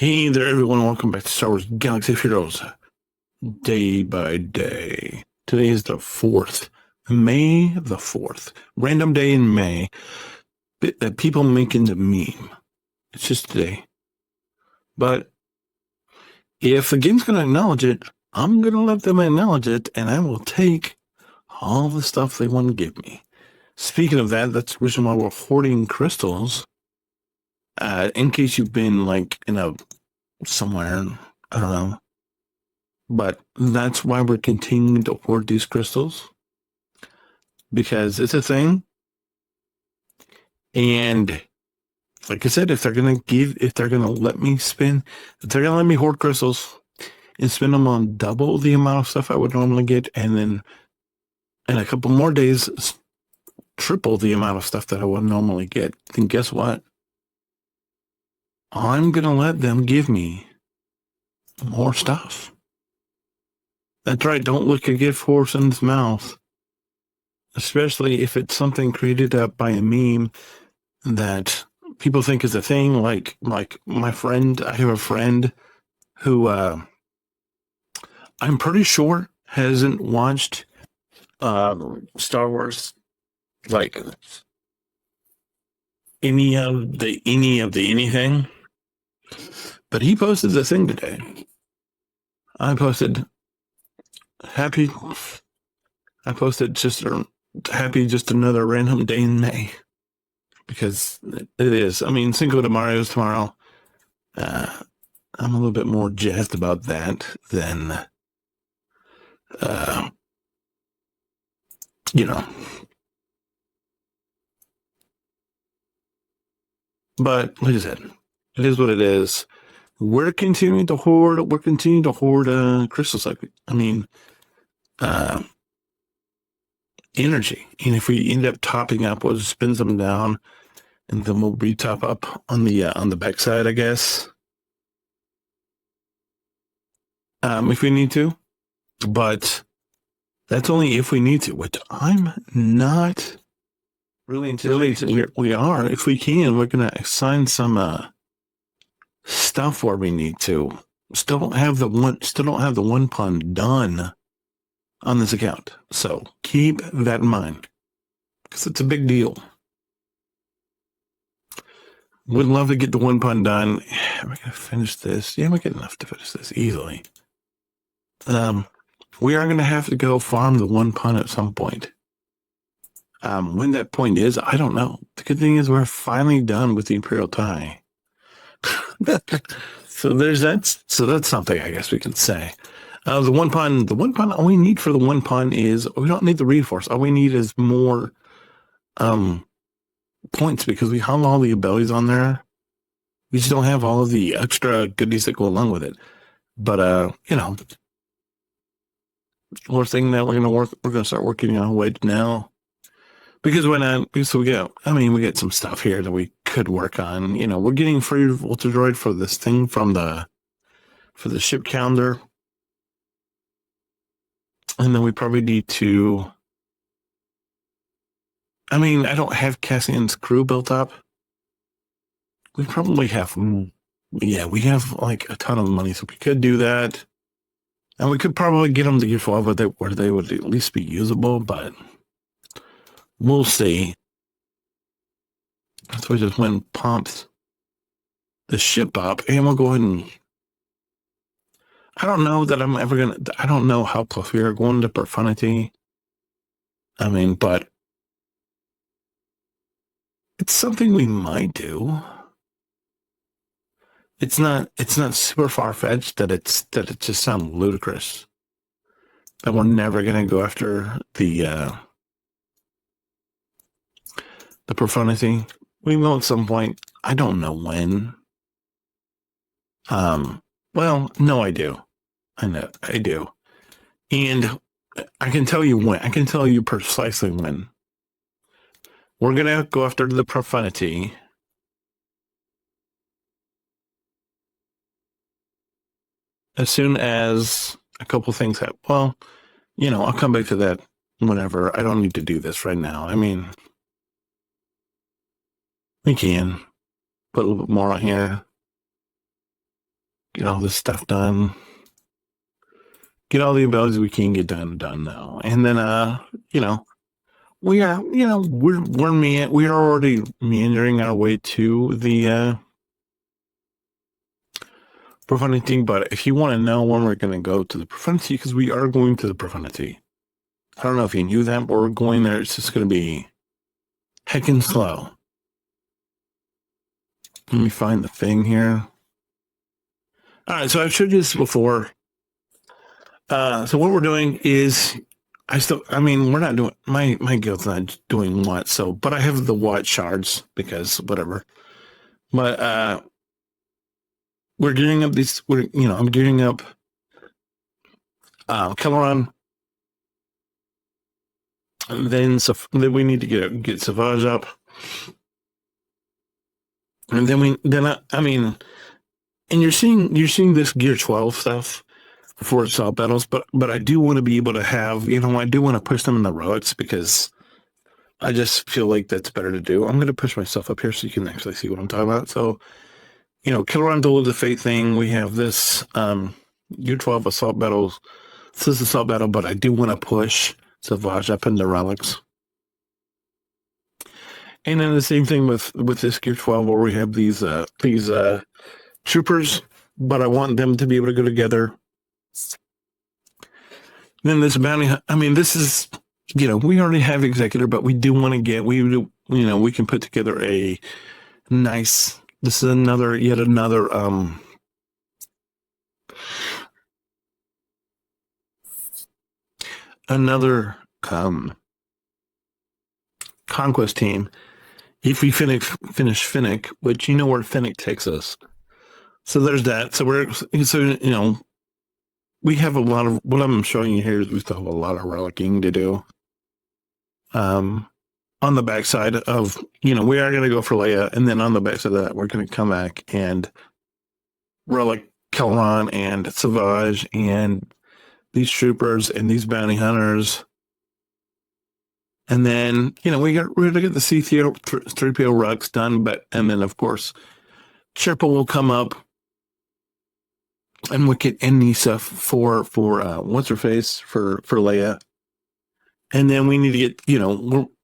Hey there, everyone. Welcome back to Star Wars Galaxy of Heroes, day by day. Today is the 4th, May the 4th. Random day in May that people make into meme. It's just today. But if the game's going to acknowledge it, I'm going to let them acknowledge it, and I will take all the stuff they want to give me. Speaking of that, that's the reason why we're hoarding crystals. In case you've been, somewhere, I don't know. But that's why we're continuing to hoard these crystals. Because it's a thing. And like I said, if they're gonna let me hoard crystals and spend them on double the amount of stuff I would normally get, and then in a couple more days triple the amount of stuff that I would normally get, then guess what? I'm gonna let them give me more stuff. That's right, don't look a gift horse in its mouth. Especially if it's something created up by a meme that people think is a thing. Like my friend, I have a friend who I'm pretty sure hasn't watched Star Wars, like any of the anything. But he posted the thing today. I posted happy. I posted just happy just another random day in May, because it is. I mean, Cinco de Mayo is tomorrow. I'm a little bit more jazzed about that than, you know. But like I said, it is what it is. We're continuing to hoard. Crystals. Energy. And if we end up topping up, we'll just spin them down, and then we'll re-top up on the backside, I guess. If we need to. But that's only if we need to, which I'm not really anticipating. We are. If we can, we're going to assign some stuff where we need to. Still don't have the one pun done on this account. So keep that in mind, because it's a big deal. Would love to get the one pun done. Am I going to finish this? Yeah, we get enough to finish this easily. We are going to have to go farm the one pun at some point. When that point is, I don't know. The good thing is we're finally done with the Imperial tie. So there's that. So that's something I guess we can say. The one pun, all we need for the one pun is, we don't need the reinforce. All we need is more points, because we have all the abilities on there. We just don't have all of the extra goodies that go along with it. But one thing that we're gonna start working on right now. Because why not? Because we get some stuff here that we could work on. We're getting free Volta Droid for this thing for the ship calendar. And then we probably need to, I don't have Cassian's crew built up. We probably have, we have like a ton of money, so we could do that. And we could probably get them to get where they would at least be usable, but we'll see. So we just went and pumped the ship up, and we'll go ahead and, I don't know that I'm ever going to, I don't know how close we are going to Profanity. But it's something we might do. It's not super far-fetched that it just sounds ludicrous that we're never going to go after the Profanity. We will at some point. I don't know when. Well, no, I do. I know, I do. And I can tell you when. I can tell you precisely when. We're going to go after the Profanity as soon as a couple things happen. Well, I'll come back to that whenever. I don't need to do this right now. We can put a little bit more on here. get all this stuff done. Get all the abilities we can get done now. And then you know, we are, we're already meandering our way to the profundity, but if you want to know when we're going to go to the profundity, because we are going to the profundity. I don't know if you knew that, but we're going there. It's just going to be heckin' slow. Let me find the thing here. All right, so I've showed you this before. So what we're doing is, we're not doing, my guild's not doing what, so, but I have the white shards, because whatever. But, we're gearing up I'm gearing up, Kelleron. Then we need to get Savage up. And then and you're seeing this gear 12 stuff for assault battles, but I do want to be able to have, I do want to push them in the relics, because I just feel like that's better to do. I'm going to push myself up here so you can actually see what I'm talking about. So, Kelleron Duel of the Fate thing, we have this gear 12 assault battles. This is assault battle, but I do want to push Savage up in the relics. And then the same thing with this gear 12, where we have these troopers, but I want them to be able to go together. Then this bounty, this is, we already have executor, but we do want to get, we can put together a nice, this is yet another conquest team. If we finish Finnick, which you know where Finnick takes us. So there's that. So we have a lot of, what I'm showing you here is we still have a lot of relicking to do. On the backside of, we are going to go for Leia, and then on the backside of that, we're going to come back and relic Kelleron and Savage and these troopers and these bounty hunters. And then, we're going to get the C3PO Rux done, and then, of course, Sherpa will come up, and Wicket and Nisa for what's her face for Leia. And then we need to get,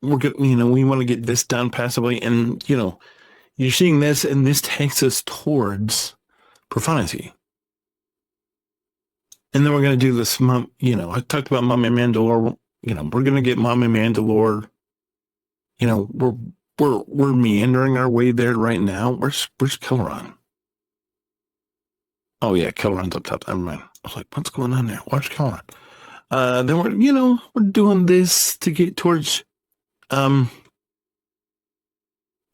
we're good, we want to get this done passively, and you're seeing this, and this takes us towards profundity. And then we're going to do this, I talked about Mommy Mandalore. We're gonna get Mommy Mandalore. We're meandering our way there right now. Where's Kelleron? Oh yeah, Kelleron's up top. Never mind. I was like, what's going on there? Where's Kelleron? Then we're doing this to get towards Jedi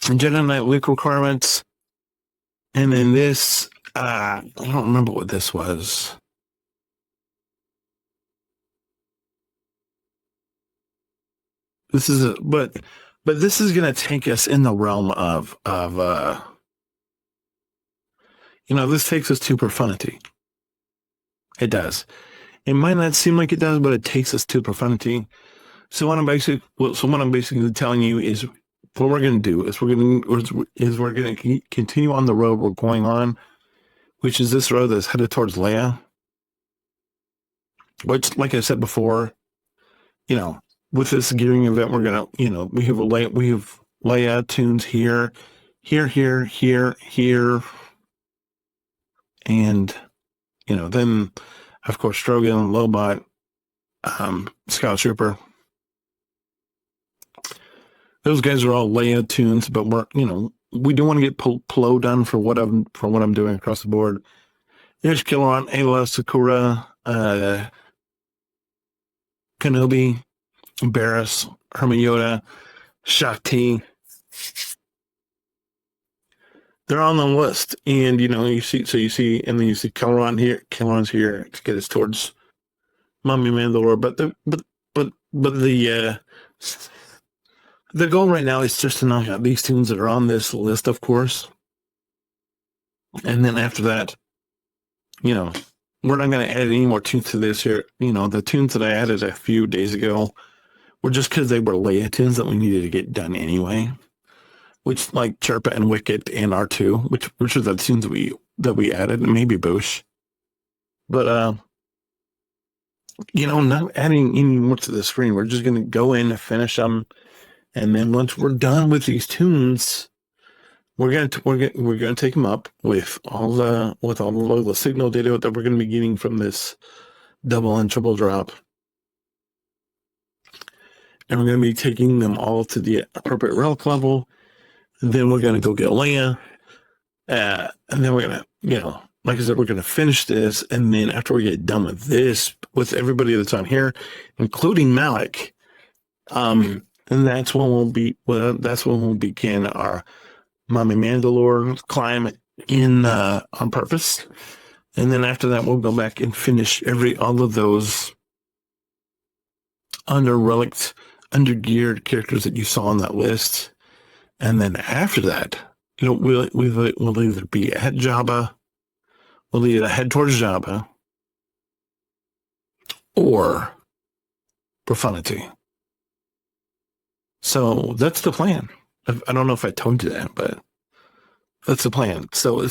Knight Luke requirements, and then this. I don't remember what this was. This is but this is going to take us in the realm of this takes us to profundity. It does. It might not seem like it does, but it takes us to profundity. So what I'm basically telling you is what we're going to do is we're going to continue on the road we're going on, which is this road that's headed towards Leia. Which, like I said before, with this gearing event, we're gonna, we have Leia tunes here, and then of course Strogan, Lobot, Scout Trooper. Those guys are all Leia tunes, but we do want to get Plo done for what I'm doing across the board. There's Kelleron, Ayla, Sakura, Kenobi, Barris, Hermione, Shakti. They're on the list, and you see, and then you see Kelleron here. Kelleron's here to get us towards Mommy Mandalore. But the goal right now is just to knock out these tunes that are on this list, of course. And then after that, we're not going to add any more tunes to this here. The tunes that I added a few days ago were just because they were Leia tunes that we needed to get done anyway. which like Chirpa and Wicket and R2, which are the tunes that we added, and maybe Boosh. But not adding any more to the screen. We're just gonna go in and finish them, and then once we're done with these tunes, we're gonna take them up with all the signal data that we're gonna be getting from this double and triple drop, and we're gonna be taking them all to the appropriate relic level. Then we're gonna go get Leia, and then we're gonna, like I said, we're gonna finish this, and then after we get done with this, with everybody that's on here, including Malik, and that's when we'll begin our Mommy Mandalore climb in on purpose. And then after that, we'll go back and finish all of those under geared characters that you saw on that list. And then after that, we'll either be at Jabba, we'll either head towards Jabba, or Profundity. So that's the plan. I don't know if I told you that, but that's the plan. So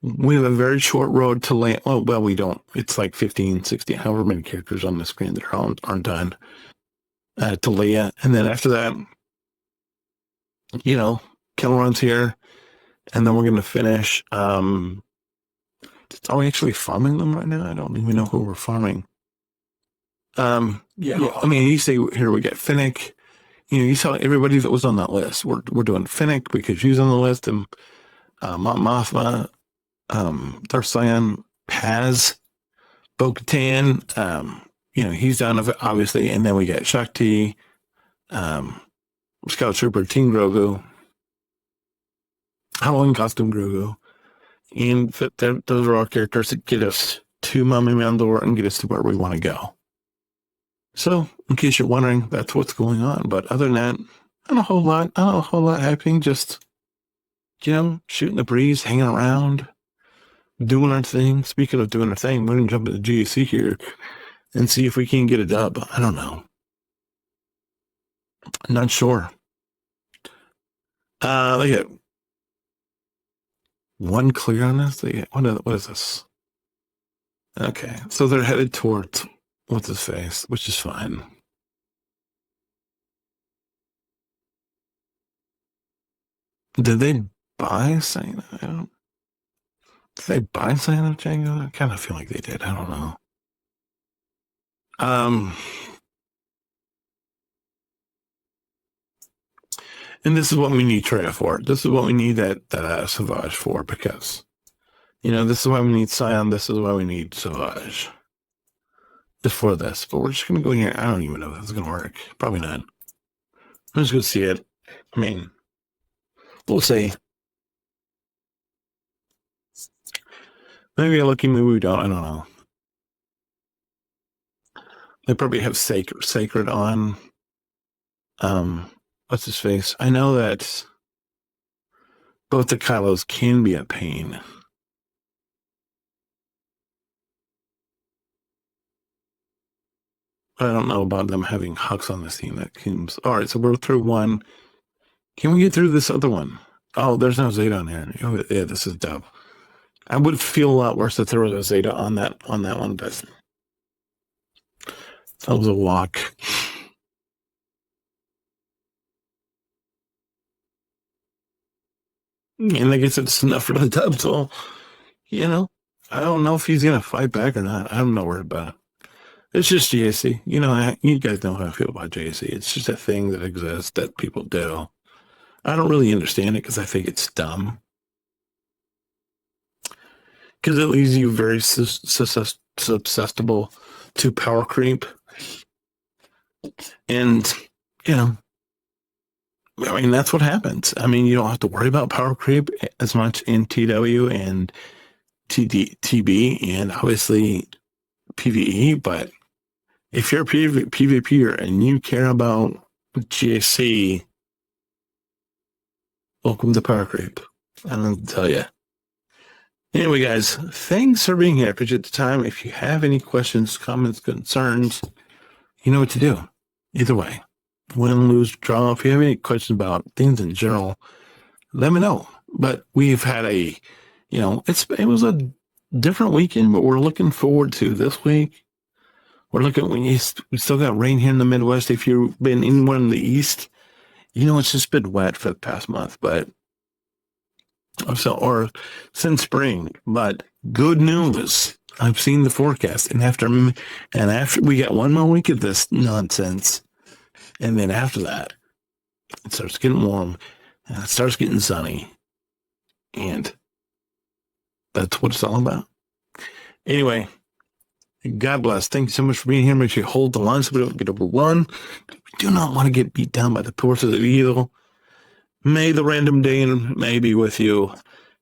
we have a very short road to land. Well, we don't. It's like 15, 16, however many characters on the screen that aren't done to Leia. And then after that, Kelron's here, and then we're going to finish. Are we actually farming them right now? I don't even know who we're farming. Yeah. I mean, you say here we get Finnick. You saw everybody that was on that list. We're doing Finnick because she's on the list, and Mothma, Darth Paz, Bo-Katan, he's done obviously, and then we get Shakti, Scout Trooper, Teen Grogu, Halloween Costume Grogu, and those are all characters that get us to Mommy Mandalore and get us to where we want to go. So, in case you're wondering, that's what's going on. But other than that, not a whole lot happening. Just, shooting the breeze, hanging around, doing our thing. Speaking of doing our thing, we're going to jump into GAC here and see if we can get a dub. I don't know. I'm not sure. They get one clear on this. What is this? Okay, so they're headed towards what's his face, which is fine. Did they buy Santa? Did they buy Santa Django? I kind of feel like they did. I don't know. And this is what we need Traya for. This is what we need that Savage for, because, this is why we need Scion. This is why we need Savage. Just for this. But we're just going to go in here. I don't even know if this is going to work. Probably not. I'm just going to see it. I mean, we'll see. Maybe a lucky, maybe we don't. I don't know. They probably have Sacred on. What's his face? I know that both the Kylos can be a pain. I don't know about them having Hux on this team. That seems... All right, so we're through one. Can we get through this other one? Oh, there's no Zeta on here. Oh, yeah, this is dumb. I would feel a lot worse if there was a Zeta on that one, but that was a walk. And I guess it's enough for the dub, so, I don't know if he's going to fight back or not. I'm not worried about it. It's just JC. You guys know how I feel about JC. It's just a thing that exists that people do. I don't really understand it because I think it's dumb. Because it leaves you very susceptible to power creep. And, that's what happens. I mean, you don't have to worry about power creep as much in TW and TB and obviously PvE, but if you're a PvPer and you care about GAC, welcome to power creep. I don't tell you. Anyway, guys, thanks for being here. I appreciate the time. If you have any questions, comments, concerns, you know what to do. Either way. win, lose, draw. If you have any questions about things in general, let me know. But we've had it was a different weekend, but we're looking forward to this week. We still got rain here in the Midwest. If you've been anywhere in the East, it's just been wet for the past month, but or since spring. But good news. I've seen the forecast, and after we got one more week of this nonsense, and then after that, it starts getting warm, and it starts getting sunny, and that's what it's all about. Anyway, God bless. Thank you so much for being here. Make sure you hold the line so we don't get overrun. We do not want to get beat down by the forces of evil. May the random day and may be with you.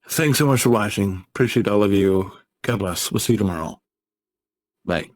Thanks so much for watching. Appreciate all of you. God bless. We'll see you tomorrow. Bye.